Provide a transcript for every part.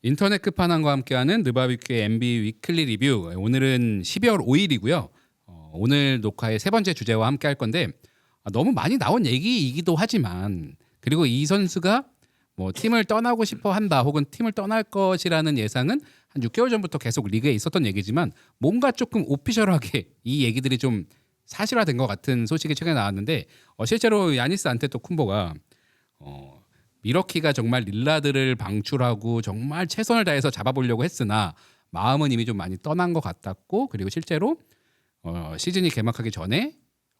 인터넷 끝판왕과 함께하는 느바비큐의 NBA 위클리 리뷰. 오늘은 12월 5일이고요. 오늘 녹화의 세 번째 주제와 함께할 건데 너무 많이 나온 얘기이기도 하지만 그리고 이 선수가 뭐 팀을 떠나고 싶어 한다 혹은 팀을 떠날 것이라는 예상은 한 6개월 전부터 계속 리그에 있었던 얘기지만 뭔가 조금 오피셜하게 이 얘기들이 좀 사실화된 것 같은 소식이 최근에 나왔는데 실제로 야니스 안테토쿤보가 미러키가 정말 릴라드를 방출하고 정말 최선을 다해서 잡아보려고 했으나 마음은 이미 좀 많이 떠난 것 같았고 그리고 실제로 시즌이 개막하기 전에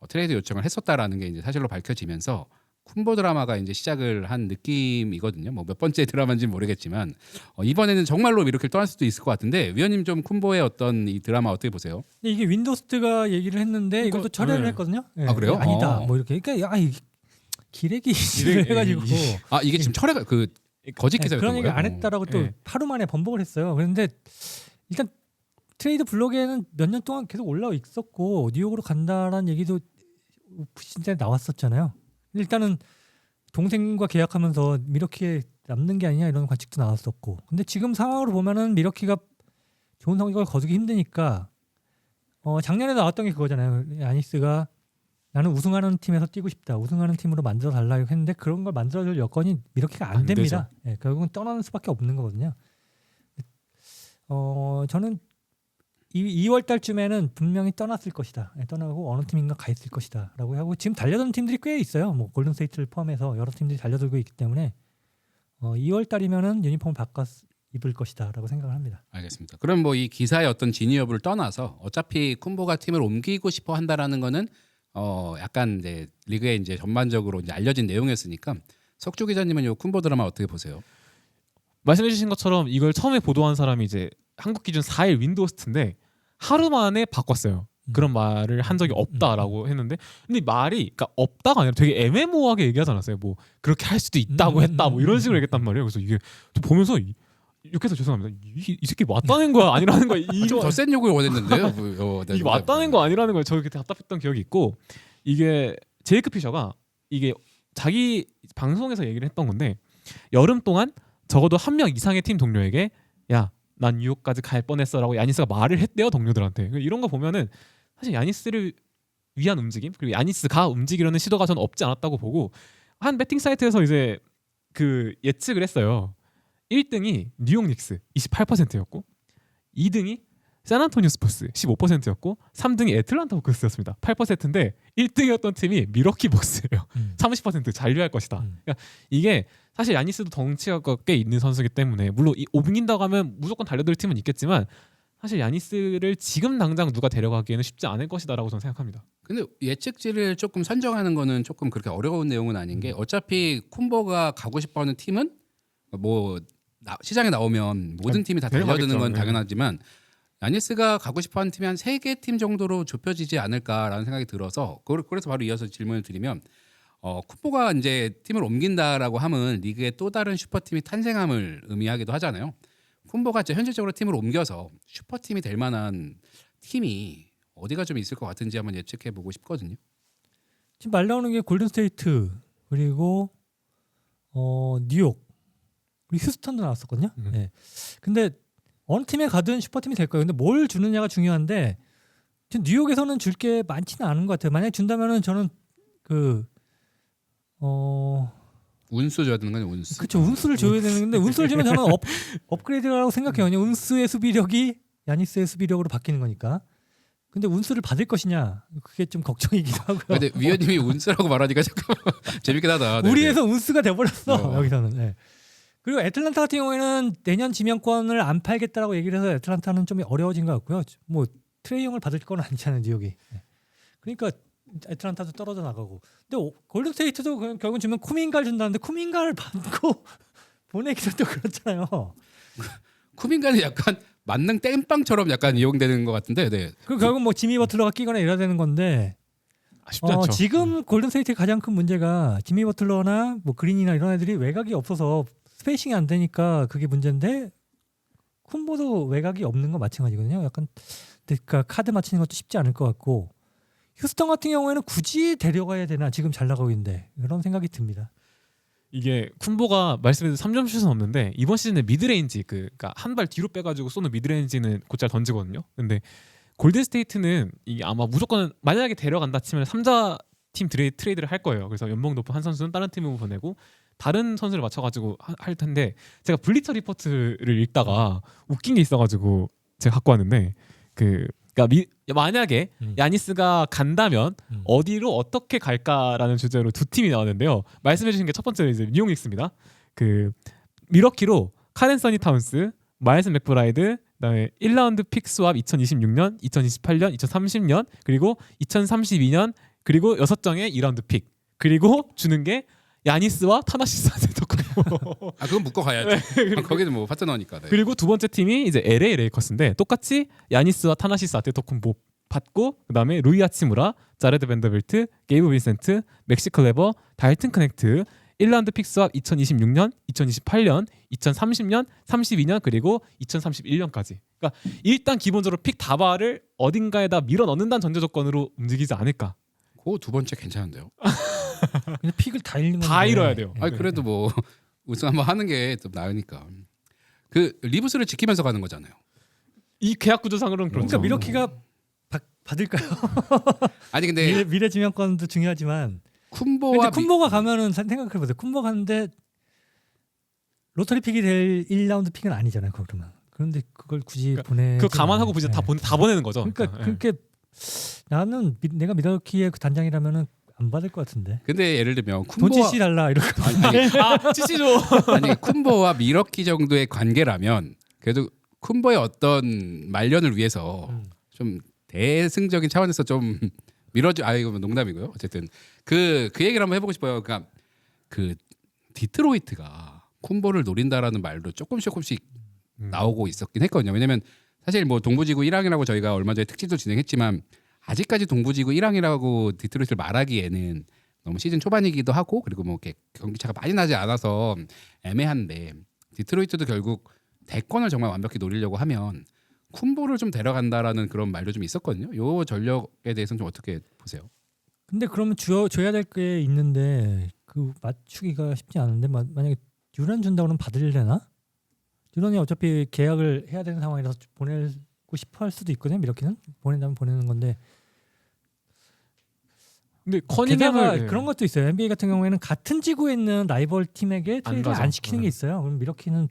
트레이드 요청을 했었다라는 게 이제 사실로 밝혀지면서 쿤보 드라마가 이제 시작을 한 느낌이거든요. 뭐 몇 번째 드라마인지는 모르겠지만 이번에는 정말로 미러키를 떠날 수도 있을 것 같은데 위원님 좀 쿤보의 어떤 이 드라마 어떻게 보세요? 이게 윈도스트가 얘기를 했는데 이것도 철회를 네. 했거든요. 네. 아 그래요? 아니다. 뭐 이렇게 그러니까 기레기 해가지고 이게 지금 철회가 그 거짓 기사였던 그런 얘기 거예요? 안 했다라고 또 하루 만에 번복을 했어요. 그런데 일단 트레이드 블록에는 몇 년 동안 계속 올라와 있었고 뉴욕으로 간다라는 얘기도 시즌 때 나왔었잖아요. 일단은 동생과 계약하면서 미러키에 남는 게 아니냐 이런 관측도 나왔었고 근데 지금 상황으로 보면은 미러키가 좋은 성적을 거두기 힘드니까 작년에 나왔던 게 그거잖아요. 야니스가 나는 우승하는 팀에서 뛰고 싶다. 우승하는 팀으로 만들어 달라고 했는데 그런 걸 만들어줄 여건이 미러키가 안 됩니다. 예, 결국은 떠나는 수밖에 없는 거거든요. 저는 2월 달쯤에는 분명히 떠났을 것이다. 떠나고 어느 팀인가 가 있을 것이다라고 하고 지금 달려드는 팀들이 꽤 있어요. 뭐 골든 스테이트를 포함해서 여러 팀들이 달려들고 있기 때문에 2월 달이면은 유니폼을 바꿔 입을 것이다라고 생각을 합니다. 알겠습니다. 그럼 뭐 이 기사의 어떤 진위 여부를 떠나서 어차피 쿤보가 팀을 옮기고 싶어 한다라는 거는 약간 이제 리그에 이제 전반적으로 이제 알려진 내용이었으니까 석주 기자님은 이 쿤보 드라마 어떻게 보세요? 말씀해주신 것처럼 이걸 처음에 보도한 사람이 이제 한국 기준 4일 윈도스트인데 하루 만에 바꿨어요. 그런 말을 한 적이 없다라고 했는데 근데 말이 그러니까 없다가 아니라 되게 애매모호하게 얘기하지 않았어요. 뭐 그렇게 할 수도 있다고 했다 뭐 이런 식으로 얘기했단 말이에요. 그래서 이게 좀 보면서 욕해서 죄송합니다. 이 새끼 맞다는 거야 아니라는 거야. 좀 더 센 욕을 원했는데요. 이게 맞다는 거 아니라는 걸 저 그때 답답했던 기억이 있고 이게 제이크 피셔가 이게 자기 방송에서 얘기를 했던 건데 여름 동안 적어도 한 명 이상의 팀 동료에게 야, 난 뉴욕까지 갈 뻔했어라고 야니스가 말을 했대요 동료들한테. 이런 거 보면은 사실 야니스를 위한 움직임 그리고 야니스가 움직이려는 시도가 저는 없지 않았다고 보고 한 배팅 사이트에서 이제 그 예측을 했어요. 1등이 뉴욕 닉스 28%였고 2등이 샌안토니오 스퍼스 15%였고 3등이 애틀란타 호크스였습니다. 8%인데 1등이었던 팀이 미러키 벅스예요. 30% 잔류할 것이다. 그러니까 이게 사실 야니스도 덩치가 꽤 있는 선수이기 때문에 물론 옮긴다고 하면 무조건 달려들 팀은 있겠지만 사실 야니스를 지금 당장 누가 데려가기에는 쉽지 않을 것이다라고 저는 생각합니다. 근데 예측지를 조금 선정하는 거는 조금 그렇게 어려운 내용은 아닌 게 어차피 쿤보가 가고 싶어하는 팀은 뭐 시장에 나오면 모든 팀이 다 달려드는 건 당연하지만 야니스가 가고 싶어하는 팀이 한 3개 팀 정도로 좁혀지지 않을까라는 생각이 들어서 그래서 바로 이어서 질문을 드리면 쿤보가 이제 팀을 옮긴다라고 하면 리그에 또 다른 슈퍼팀이 탄생함을 의미하기도 하잖아요. 쿤보가 이제 현실적으로 팀을 옮겨서 슈퍼팀이 될 만한 팀이 어디가 좀 있을 것 같은지 한번 예측해보고 싶거든요. 지금 말 나오는 게 골든 스테이트 그리고 뉴욕 그리고 휴스턴도 나왔었거든요. 네. 근데 어느 팀에 가든 슈퍼팀이 될 거예요. 근데 뭘 주느냐가 중요한데 지금 뉴욕에서는 줄 게 많지는 않은 것 같아요. 만약에 준다면은 저는 운수 줘야 되는 거냐 운수. 그렇죠. 운수를 줘야 되는데 운수를 주면 저는 업그레이드라고 생각해요. 운수의 수비력이 야니스의 수비력으로 바뀌는 거니까. 근데 운수를 받을 것이냐 그게 좀 걱정이기도 하고요. 근데 위원님이 운수라고 말하니까 잠깐만 재밌긴 하다. 네네. 우리에서 운수가 돼버렸어 여기서는. 네. 그리고 애틀란타 같은 경우에는 내년 지명권을 안 팔겠다라고 얘기를 해서 애틀란타는 좀 어려워진 것 같고요. 뭐 트레이형을 받을 건 아니잖아요 뉴욕이. 네. 그러니까 애틀란타도 떨어져 나가고. 근데 골든 스테이트도 결국은 주면 쿠민가를 준다는데 쿠민가를 받고 보내기도 또 그렇잖아요. 쿠민가는 약간 만능 땜빵처럼 약간 이용되는 것 같은데. 네. 그 결국 뭐 지미 버틀러가 끼거나 이래야 되는 건데. 쉽지 않죠. 지금 골든 스테이트의 가장 큰 문제가 지미 버틀러나 뭐 그린이나 이런 애들이 외곽이 없어서 스페이싱이 안 되니까 그게 문제인데 쿤보도 외곽이 없는 건 마찬가지거든요. 약간 그러니까 카드 맞히는 것도 쉽지 않을 것 같고 휴스턴 같은 경우에는 굳이 데려가야 되나 지금 잘 나가고 있는데 이런 생각이 듭니다. 이게 쿤보가 말씀해도 3점 슛은 없는데 이번 시즌에 미드레인지 그러니까 한 발 뒤로 빼가지고 쏘는 미드레인지는 곧잘 던지거든요. 근데 골든스테이트는 이게 아마 무조건 만약에 데려간다 치면 3자 팀 트레이드를 할 거예요. 그래서 연봉 높은 한 선수는 다른 팀으로 보내고 다른 선수를 맞춰가지고 할 텐데 제가 블리처 리포트를 읽다가 웃긴 게 있어가지고 제가 갖고 왔는데 그러니까 만약에 야니스가 간다면 어디로 어떻게 갈까라는 주제로 두 팀이 나왔는데요. 말씀해주신 게 첫 번째로 이제 뉴욕 닉스입니다. 그 미러키로 카렌 서니 타운스, 마일스 맥브라이드, 그다음에 1라운드 픽 스왑 2026년, 2028년, 2030년 그리고 2032년 그리고 6장의 2라운드 픽 그리고 주는 게 야니스와 타나시스한테 덕후. 아 그건 묶어 가야지. 거기는 뭐 파트너니까. 네. 그리고 두 번째 팀이 이제 LA 레이커스인데 똑같이 야니스와 타나시스 아테토쿤보 받고 그다음에 루이 아치무라, 자레드 벤더빌트, 게이브 빈센트, 맥시 클레버, 달튼 커넥트 1라운드 픽 스왑 2026년, 2028년, 2030년, 32년 그리고 2031년까지. 그러니까 일단 기본적으로 픽 다발을 어딘가에다 밀어 넣는다는 전제 조건으로 움직이지 않을까. 그 두 번째 괜찮은데요. 근데 픽을 다 잃는 다 잃어야 돼요. 아니 그래도 뭐 우승 한번 하는 게 좀 나으니까. 그 리브스를 지키면서 가는 거잖아요. 이 계약 구조상으로는 그렇죠. 그러니까 미러키가 받을까요? 아니 근데 미래 지명권도 중요하지만 쿤보와 쿤보가 가면은 생각해보세요. 쿤보 가는데 로터리 픽이 될 1라운드 픽은 아니잖아요. 그러면 그런데 그걸 굳이 보내 그거 감안하고 굳이 다 보내는 거죠. 그러니까 예. 그렇게 나는 내가 미러키의 그 단장이라면은 안 받을 것 같은데. 근데 예를 들면 돈 쿤보와 찌시 달라 이렇게. 아 치시죠. 아니 쿤보와 미러키 정도의 관계라면 그래도 쿤보의 어떤 말년을 위해서 좀 대승적인 차원에서 좀 밀어줘. 아 이거 농담이고요. 어쨌든 그 얘기를 한번 해보고 싶어요. 그러니까 그 디트로이트가 쿤보를 노린다라는 말도 조금씩 나오고 있었긴 했거든요. 왜냐면 사실 뭐 동부지구 1항이라고 저희가 얼마 전에 특집도 진행했지만 아직까지 동부지구 1항이라고 디트로이트를 말하기에는 너무 시즌 초반이기도 하고 그리고 뭐 이렇게 경기차가 많이 나지 않아서 애매한데 디트로이트도 결국 대권을 정말 완벽히 노리려고 하면 쿤보를 좀 데려간다라는 그런 말도 좀 있었거든요. 요 전력에 대해서는 좀 어떻게 보세요? 근데 그러면 줘야 될 게 있는데 그 맞추기가 쉽지 않은데 만약에 듀란 준다 그러면 받으려나? 듀란이 어차피 계약을 해야 되는 상황이라서 보내고 싶어 할 수도 있거든요. 미러키는 보낸다면 보내는 건데. 근데 게다가 커닝햄을 그런 것도 있어요. NBA 같은 경우에는 같은 지구에 있는 라이벌 팀에게 트레이드를 가죠. 안 시키는 게 있어요. 그럼 미러키는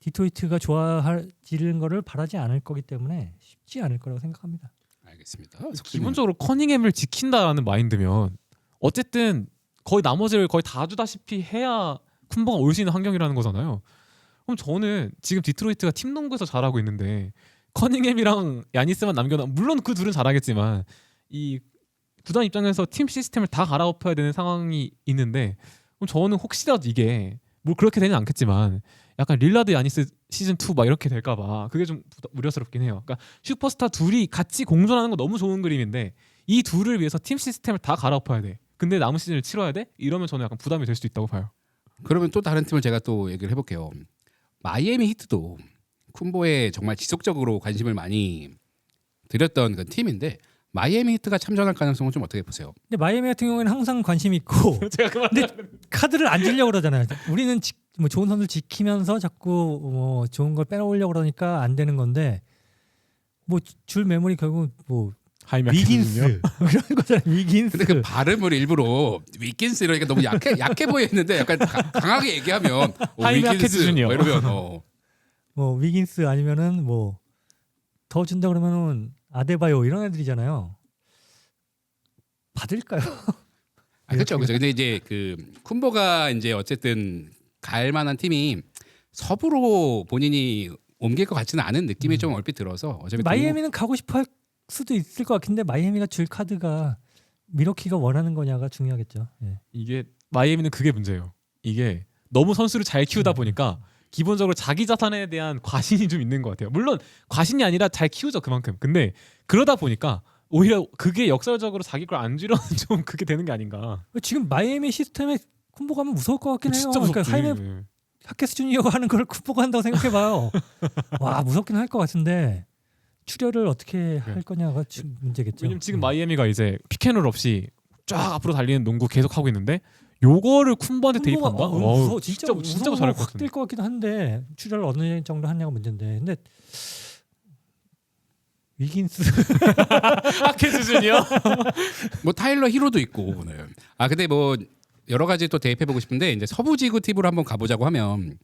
디트로이트가 좋아하지는 거를 바라지 않을 거기 때문에 쉽지 않을 거라고 생각합니다. 알겠습니다. 기본적으로 커닝햄을 지킨다라는 마인드면 어쨌든 거의 나머지를 거의 다 주다시피 해야 쿤버가 올 수 있는 환경이라는 거잖아요. 그럼 저는 지금 디트로이트가 팀 농구에서 잘하고 있는데 커닝햄이랑 야니스만 남겨놔 물론 그 둘은 잘하겠지만 이 구단 입장에서 팀 시스템을 다 갈아엎어야 되는 상황이 있는데 그럼 저는 혹시라도 이게 뭐 그렇게 되진 않겠지만 약간 릴라드 야니스 시즌 2 막 이렇게 될까봐 그게 좀 우려스럽긴 해요. 그러니까 슈퍼스타 둘이 같이 공존하는 거 너무 좋은 그림인데 이 둘을 위해서 팀 시스템을 다 갈아엎어야 돼. 근데 남은 시즌을 치러야 돼? 이러면 저는 약간 부담이 될 수도 있다고 봐요. 그러면 또 다른 팀을 제가 또 얘기를 해볼게요. 마이애미 히트도 쿤보에 정말 지속적으로 관심을 많이 들였던 그 팀인데 마이애미 히트가 참전할 가능성은 좀 어떻게 보세요? 근데 마이애미 같은 경우에는 항상 관심이 있고 제가 그 근데 카드를 안 주려고 그러잖아요. 우리는 뭐 좋은 선수를 지키면서 자꾸 뭐 좋은 걸 빼놓으려고 그러니까 안 되는 건데 뭐 줄 매물이 결국 뭐 위긴스 이런 거잖아요. 위긴스. 근데 그 발음을 일부러 위킨스 이러니까 너무 약해 보이는데 약간 강하게 얘기하면 하이메 아케즈준이요. 뭐 이러면 뭐 위긴스 아니면은 뭐 더 준다 그러면은 아데바요 이런 애들이잖아요. 받을까요? 아, 그렇죠. 근데 이제 그 쿤보가 이제 어쨌든 갈 만한 팀이 서부로 본인이 옮길 것 같지는 않은 느낌이 좀 얼핏 들어서 어차피 마이애미는 가고 싶어 할 수도 있을 것 같은데 마이애미가 줄 카드가 미러키가 원하는 거냐가 중요하겠죠. 예. 이게 마이애미는 그게 문제예요. 이게 너무 선수를 잘 키우다 보니까 기본적으로 자기 자산에 대한 과신이 좀 있는 것 같아요. 물론 과신이 아니라 잘 키우죠 그만큼. 근데 그러다 보니까 오히려 그게 역설적으로 자기 걸 안 주려는 좀 그게 되는 게 아닌가. 지금 마이애미 시스템에 쿤보 가면 무서울 것 같긴 해요. 진짜 무섭지. 그러니까 하이메 하케스 주니어가 하는 걸 쿤보가 한다고 생각해봐요. 와 무섭긴 할 것 같은데 출혈을 어떻게 할 거냐가 문제겠죠. 왜냐면 지금 마이애미가 이제 피켄롤 없이 쫙 앞으로 달리는 농구 계속 하고 있는데 요거를 쿤보한테 대입한다? 무서워. 진짜 진짜 잘할 것 확 같은데. 뛸 것 같긴 한데 출혈을 어느 정도 하냐가 문제인데. 근데 위긴스 하켓 수준이요? 뭐 타일러 히로도 있고. 네. 아 근데 뭐 여러 가지 또 대입해 보고 싶은데 이제 서부지구 팁으로 한번 가보자고 하면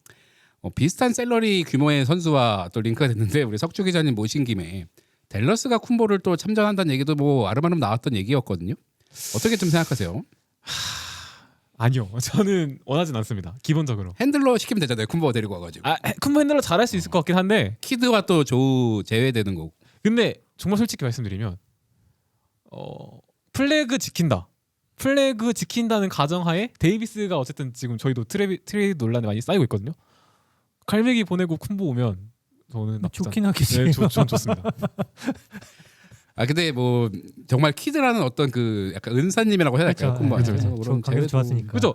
비슷한 샐러리 규모의 선수와 또 링크가 됐는데 우리 석주 기자님 모신 김에 댈러스가 쿤보를 또 참전한다는 얘기도 뭐 아름아름 나왔던 얘기였거든요. 어떻게 좀 생각하세요? 아니요. 저는 원하진 않습니다. 기본적으로. 핸들러 시키면 되잖아요. 쿤보가 데리고 와가지고. 쿤보 핸들러 잘할 수 있을 것 같긴 한데 키드와 또 조우 제외되는 거고. 근데 정말 솔직히 말씀드리면 플래그 지킨다. 플래그 지킨다는 가정하에 데이비스가 어쨌든 지금 저희도 트레이드 논란에 많이 쌓이고 있거든요. 갈매기 보내고 쿤보 오면 저는 나쁘지 좋긴 하겠지. 네, 전 좋습니다. 아 근데 뭐 정말 키드라는 어떤 그 약간 은사님이라고 해야 될까요? 그쵸. 쿤보한테서 네, 그런 감독이 제외도- 좋았으니까. 그죠?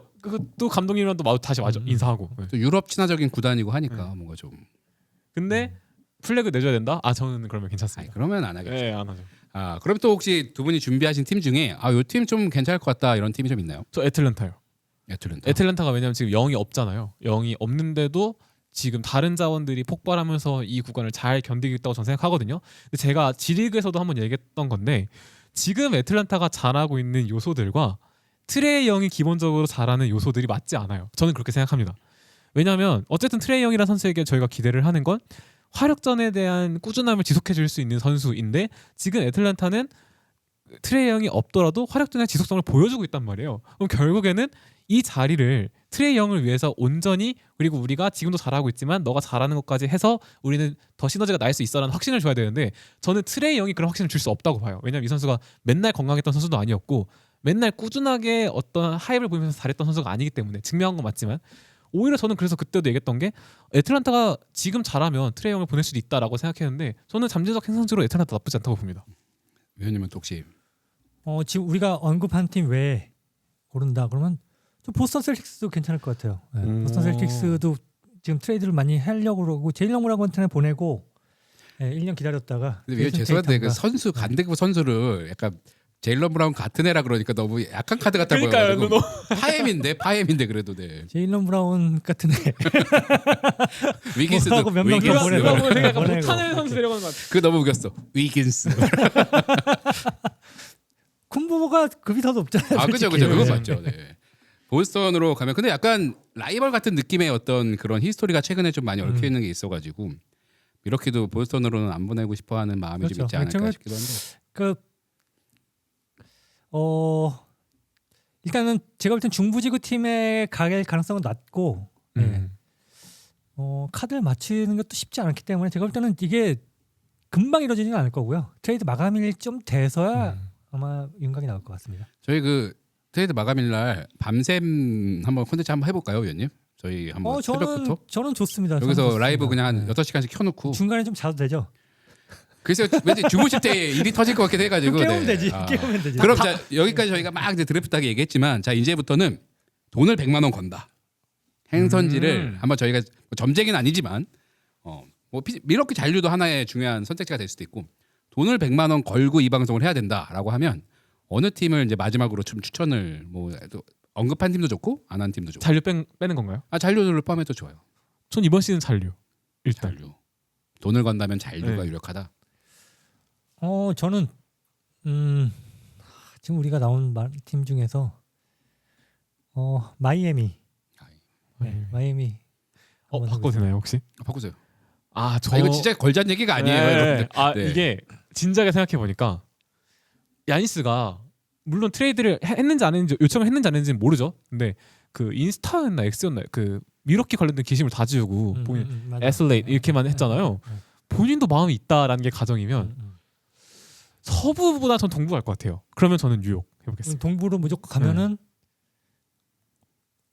또 감독님이랑 또 다시 맞아 인사하고. 네. 또 유럽 친화적인 구단이고 하니까 뭔가 좀. 근데 플래그 내줘야 된다? 아 저는 그러면 아니, 괜찮습니다. 그러면 안 하겠죠. 네, 안 하죠. 아 그럼 또 혹시 두 분이 준비하신 팀 중에 요 팀 좀 괜찮을 것 같다 이런 팀이 좀 있나요? 저 애틀랜타요. 애틀랜타. 애틀랜타가 왜냐면 지금 0이 없잖아요. 0이 없는데도 지금 다른 자원들이 폭발하면서 이 구간을 잘 견디겠다고 저는 생각하거든요. 근데 제가 G리그에서도 한번 얘기했던 건데 지금 애틀랜타가 잘하고 있는 요소들과 트레이 영이 기본적으로 잘하는 요소들이 맞지 않아요. 저는 그렇게 생각합니다. 왜냐하면 어쨌든 트레이 영이라는 선수에게 저희가 기대를 하는 건 화력전에 대한 꾸준함을 지속해 줄 수 있는 선수인데 지금 애틀랜타는 트레이 영이 없더라도 화력전의 지속성을 보여주고 있단 말이에요. 그럼 결국에는 이 자리를 트레이 영을 위해서 온전히 그리고 우리가 지금도 잘하고 있지만 너가 잘하는 것까지 해서 우리는 더 시너지가 날 수 있어라는 확신을 줘야 되는데 저는 트레이 영이 그런 확신을 줄 수 없다고 봐요. 왜냐하면 이 선수가 맨날 건강했던 선수도 아니었고 맨날 꾸준하게 어떤 하이브를 보이면서 잘했던 선수가 아니기 때문에 증명한 건 맞지만 오히려 저는 그래서 그때도 얘기했던 게 애틀랜타가 지금 잘하면 트레이 영을 보낼 수도 있다라고 생각했는데 저는 잠재적 행선지로 애틀랜타 나쁘지 않다고 봅니다. 위원님은 또 혹시 지금 우리가 언급한 팀 외에 고른다 그러면 좀 보스턴 셀틱스도 괜찮을 것 같아요. 네. 보스턴 셀틱스도 지금 트레이드를 많이 하려고 그러고 제일런 브라운한테 보내고 1년 기다렸다가 근데 위원 제이슨 죄송한데 그 테이텀과 선수 간대급 선수를 약간 제일런 브라운 같은 애라 그러니까 너무 약한 카드 같아 그러니까요. 보여가지고 파엠인데 그래도 네. 제일런 브라운 같은 애 위긴스도 하고 몇 명 더 위긴스. 보내고. 누가 보면 생각 보내고. 못하는 선수 데려가는 것 같아. 그거 너무 웃겼어. 위긴스. 쿤보가 급이 더 높잖아요. 아 그죠 솔직히. 그거 네. 맞죠. 네. 보스턴으로 가면 근데 약간 라이벌 같은 느낌의 어떤 그런 히스토리가 최근에 좀 많이 얽혀 있는 게 있어가지고 이렇게도 보스턴으로는 안 보내고 싶어하는 마음이 좀 그렇죠. 있지 않을까 그렇죠. 싶기도 한데. 그 일단은 제가 볼 땐 중부지구 팀에 갈 가능성은 낮고 카드를 맞추는 것도 쉽지 않기 때문에 제가 볼 때는 이게 금방 이루어지지는 않을 거고요. 트레이드 마감일이 좀 돼서야 아마 윤곽이 나올 것 같습니다. 저희 그 트레이드 마감일 날 밤샘 한번 콘텐츠 한번 해볼까요, 위원님? 저희 한번 새벽부터 저는 좋습니다. 여기서 저는 라이브 좋습니다. 그냥 한 네. 6시간씩 켜놓고 중간에 좀 자도 되죠. 글쎄요 왠지 주무실 때 일이 터질 것 같기도 해가지고 깨우면 네. 되지. 아. 깨우면 되지. 그럼 자 여기까지 저희가 막 이제 드래프트하게 얘기했지만 자 이제부터는 돈을 100만 원 건다. 행선지를 한번 저희가 뭐 점쟁이는 아니지만 뭐 이렇게 잔류도 하나의 중요한 선택지가 될 수도 있고 돈을 100만 원 걸고 이 방송을 해야 된다라고 하면 어느 팀을 이제 마지막으로 좀 추천을 뭐 언급한 팀도 좋고 안 한 팀도 좋고 잔류 빼는 건가요? 잔류를 포함해도 좋아요. 전 이번 시즌 잔류. 일단. 잔류 돈을 건다면 잔류가 네. 유력하다. 저는 지금 우리가 나온 팀 중에서 마이애미. 네, 마이애미. 한번 바꿔도 되나요 혹시? 바꾸세요. 저 이거 진짜 걸잔 얘기가 아니에요. 네. 여러분들. 네. 이게 진작에 생각해 보니까 야니스가 물론 트레이드를 했는지 안 했는지 요청을 했는지 안 했는지는 모르죠. 근데 그 인스타였나 X였나 그 미러키 관련된 게시물 다 지우고 본인 맞아. 애슬레이트 이렇게만 했잖아요. 본인도 마음이 있다라는 게 가정이면 서부보다 전 동부 갈 것 같아요. 그러면 저는 뉴욕 해보겠습니다. 동부로 무조건 가면은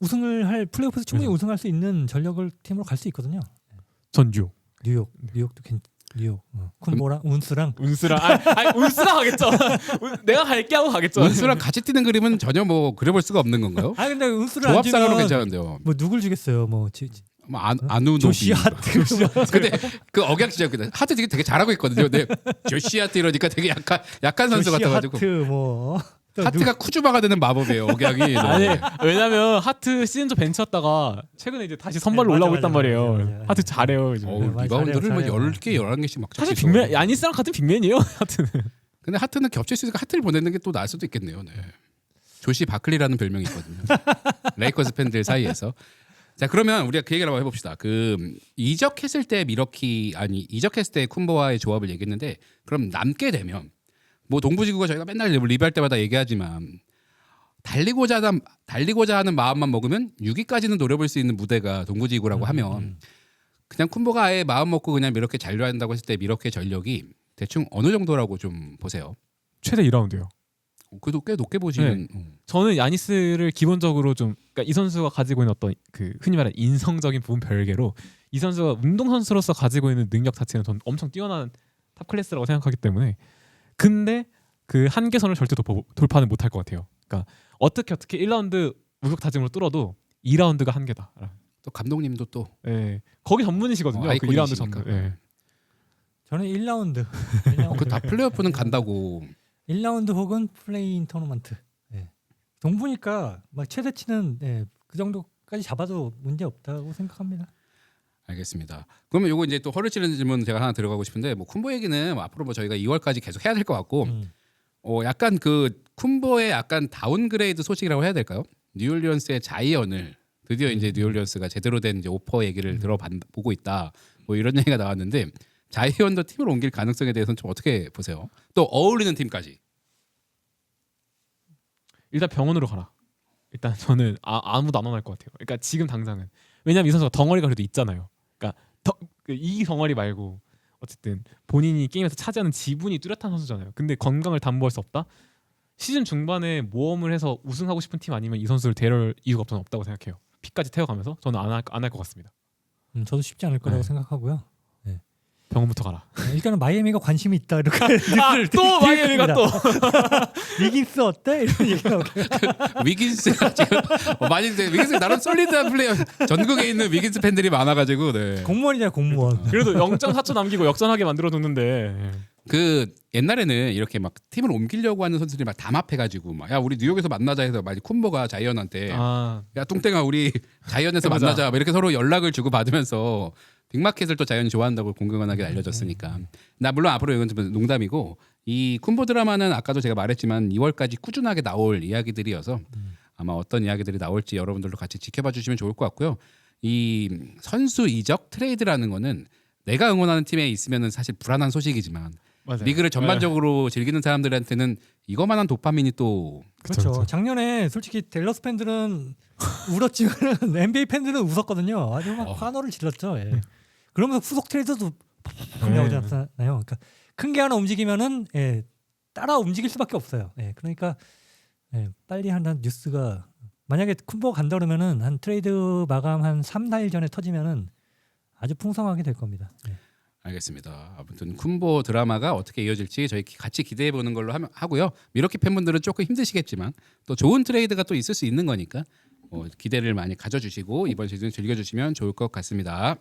우승을 할 플레이오프에서 충분히 우승할 수 있는 전력을 팀으로 갈 수 있거든요. 전 뉴욕. 뉴욕도 뉴욕. 쿤보랑 운스랑 운스랑 운스랑 가겠죠. 내가 갈게 하고 가겠죠. 원수랑 같이 뛰는 그림은 전혀 뭐 그려볼 수가 없는 건가요? 근데 운스를 안 조합상으로 주면 괜찮은데요. 뭐 누굴 주겠어요? 뭐 아누노비. 조시 하트. 근데 그 억양 진짜 근데 하트 되게 잘하고 있거든요. 근데 조시 하트 이러니까 되게 약한 선수 조시 같아가지고. 하트 뭐 하트가 쿠즈마가 되는 마법이에요. 억양이. 네. 아니 왜냐면 하트 시즌2 벤치였다가 최근에 이제 다시 선발로 네, 올라오고 맞아, 있단 맞아, 말이에요. 맞아, 맞아. 하트 잘해요 요즘. 맞아요. 리바운드를 뭐 잘해요. 10개, 11개씩 막 사실 잡히죠. 빅맨 야니스랑 같은 빅맨이에요. 하트는. 근데 하트는 겹칠 수 있으니까 하트를 보내는 게 또 나을 수도 있겠네요. 네. 조시 바클리라는 별명이 있거든요. 레이커스 팬들 사이에서. 자 그러면 우리가 그 얘기를 한번 해봅시다. 그 이적했을 때 이적했을 때 쿤보와의 조합을 얘기했는데 그럼 남게 되면 뭐 동부지구가 저희가 맨날 리뷰할 때마다 얘기하지만 달리고자 하는 마음만 먹으면 6위까지는 노려볼 수 있는 무대가 동부지구라고 하면 그냥 쿤보가 아예 마음 먹고 그냥 이렇게 잔류한다고 했을 때 이렇게 전력이 대충 어느 정도라고 좀 보세요. 최대 2라운드요. 그래도 꽤 높게 보시는. 저는 야니스를 기본적으로 좀 그러니까 이 선수가 가지고 있는 어떤 그 흔히 말하는 인성적인 부분 별개로 이 선수가 운동 선수로서 가지고 있는 능력 자체는 전 엄청 뛰어난 탑 클래스라고 생각하기 때문에 근데 그 한계선을 절대 돌파는 못할 것 같아요. 그러니까 어떻게 1라운드 무격다짐으로 뚫어도 2라운드가 한계다. 또 감독님도 또 예, 거기 전문이시거든요. 그 아이콘이시니까. 2라운드 전문. 예. 저는 1라운드. 그 다 플레이오프는 간다고. 1라운드 혹은 플레이인 토너먼트. 예. 동부니까 막 최대치는 그 정도까지 잡아도 문제 없다고 생각합니다. 알겠습니다. 그러면 요거 이제 또 허를 찌르는 질문 제가 하나 들어가고 싶은데 뭐 쿤보 얘기는 앞으로 뭐 저희가 2월까지 계속 해야 될 것 같고 약간 그 쿤보의 약간 다운그레이드 소식이라고 해야 될까요? 뉴올리언스의 자이언을 드디어 이제 뉴올리언스가 제대로 된 이제 오퍼 얘기를 들어보고 있다. 뭐 이런 얘기가 나왔는데 자이언도 팀을 옮길 가능성에 대해서는 좀 어떻게 보세요? 또 어울리는 팀까지. 일단 병원으로 가라. 일단 저는 아무도 안 원할 것 같아요. 그러니까 지금 당장은 왜냐면 이 선수가 덩어리가 그래도 있잖아요. 그러니까 이 덩어리 말고 어쨌든 본인이 게임에서 차지하는 지분이 뚜렷한 선수잖아요. 근데 건강을 담보할 수 없다. 시즌 중반에 모험을 해서 우승하고 싶은 팀 아니면 이 선수를 데려올 이유가 저는 없다고 생각해요. 피까지 태워가면서 저는 안 할 것 같습니다. 저도 쉽지 않을 거라고 네. 생각하고요. 병원부터 가라. 일단은 마이애미가 관심이 있다 이렇게 뉴스를 또 마이애미가 또 위긴스 어때? 이런 얘기가 위긴스가 지금 많이 위긴스 나름 솔리드한 플레이어 전국에 있는 위긴스 팬들이 많아가지고 네. 공무원이잖아 공무원. 그래도 0.4초 남기고 역전하게 만들어뒀는데 그 옛날에는 이렇게 막 팀을 옮기려고 하는 선수들이 막 담합해가지고 막 야 우리 뉴욕에서 만나자 해서 막 쿤보가 자이언한테 야 뚱땡아 우리 자이언에서 맞아. 만나자 막 이렇게 서로 연락을 주고 받으면서 빅마켓을 또 자이언이 좋아한다고 공공연하게 알려졌으니까 나 물론 앞으로 이건 좀 농담이고 이 쿤보 드라마는 아까도 제가 말했지만 2월까지 꾸준하게 나올 이야기들이어서 아마 어떤 이야기들이 나올지 여러분들도 같이 지켜봐 주시면 좋을 것 같고요. 이 선수 이적 트레이드라는 거는 내가 응원하는 팀에 있으면은 사실 불안한 소식이지만 맞아요. 리그를 전반적으로 즐기는 사람들한테는 이거만한 도파민이 또 그렇죠. 작년에 솔직히 댈러스 팬들은 울었지만 NBA 팬들은 웃었거든요. 아주 막 환호를 질렀죠. 예. 그러면서 후속 트레이드도 팍팍 나오잖아요. 그러니까 큰 게 하나 움직이면은 따라 움직일 수밖에 없어요. 그러니까 빨리 하는 뉴스가 만약에 쿤보가 간다 그러면은 한 트레이드 마감 한 3, 4일 전에 터지면은 아주 풍성하게 될 겁니다. 알겠습니다. 아무튼 쿤보 드라마가 어떻게 이어질지 저희 같이 기대해 보는 걸로 하고요. 미러키 팬분들은 조금 힘드시겠지만 또 좋은 트레이드가 또 있을 수 있는 거니까 기대를 많이 가져주시고 이번 시즌 즐겨주시면 좋을 것 같습니다.